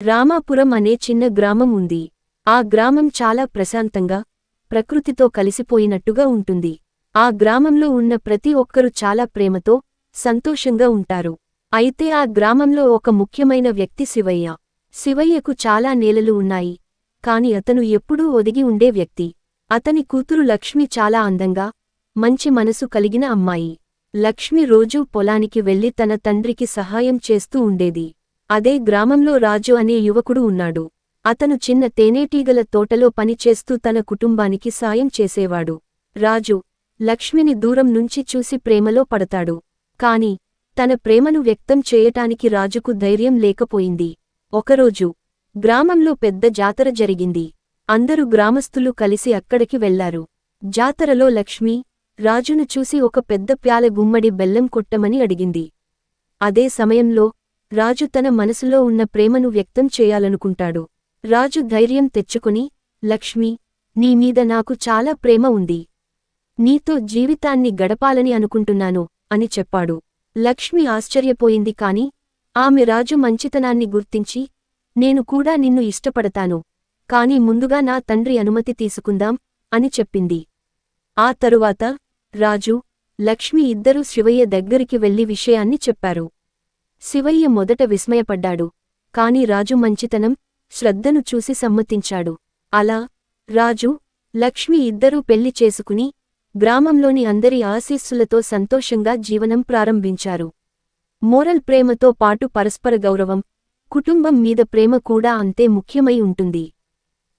రామాపురం అనే చిన్న గ్రామం ఉంది. ఆ గ్రామం చాలా ప్రశాంతంగా, ప్రకృతితో కలిసిపోయినట్టుగా ఉంటుంది. ఆ గ్రామంలో ఉన్న ప్రతి ఒక్కరూ చాలా ప్రేమతో, సంతోషంగా ఉంటారు. అయితే ఆ గ్రామంలో ఒక ముఖ్యమైన వ్యక్తి శివయ్య. శివయ్యకు చాలా నేలలు ఉన్నాయి. కాని అతను ఎప్పుడూ ఒదిగి ఉండే వ్యక్తి. అతని కూతురు లక్ష్మి చాలా అందంగా, మంచి మనసు కలిగిన అమ్మాయి. లక్ష్మి రోజూ పొలానికి వెళ్లి తన తండ్రికి సహాయం చేస్తూ ఉండేది. అదే గ్రామంలో రాజు అనే యువకుడు ఉన్నాడు. అతను చిన్న తేనెటీగల తోటలో పనిచేస్తూ తన కుటుంబానికి సాయం చేసేవాడు. రాజు లక్ష్మిని దూరం నుంచి చూసి ప్రేమలో పడతాడు. కాని తన ప్రేమను వ్యక్తం చేయటానికి రాజుకు ధైర్యం లేకపోయింది. ఒకరోజు గ్రామంలో పెద్ద జాతర జరిగింది. అందరు గ్రామస్థులు కలిసి అక్కడికి వెళ్లారు. జాతరలో లక్ష్మి రాజును చూసి ఒక పెద్ద ప్యాల గుమ్మడి బెల్లం కొట్టమని అడిగింది. అదే సమయంలో రాజు తన మనసులో ఉన్న ప్రేమను వ్యక్తం చేయాలనుకుంటాడు. రాజు ధైర్యం తెచ్చుకుని, లక్ష్మీ, నీమీద నాకు చాలా ప్రేమ ఉంది. నీతో జీవితాన్ని గడపాలని అనుకుంటున్నాను అని చెప్పాడు. లక్ష్మి ఆశ్చర్యపోయింది కాని ఆమె రాజు మంచితనాన్ని గుర్తించి, నేను కూడా నిన్ను ఇష్టపడతాను. కాని ముందుగా నా తండ్రి అనుమతి తీసుకుందాం అని చెప్పింది. ఆ తరువాత రాజు, లక్ష్మి ఇద్దరూ శివయ్య దగ్గరికి వెళ్లి విషయాన్ని చెప్పారు. శివయ్య మొదట విస్మయపడ్డాడు. కాని రాజు మంచితనం, శ్రద్ధను చూసి సమ్మతించాడు. అలా రాజు, లక్ష్మి ఇద్దరూ పెళ్లి చేసుకుని గ్రామంలోని అందరి ఆశీస్సులతో సంతోషంగా జీవనం ప్రారంభించారు. మోరల్ ప్రేమతో పాటు పరస్పర గౌరవం, కుటుంబం మీద ప్రేమ కూడా అంతే ముఖ్యమై ఉంటుంది.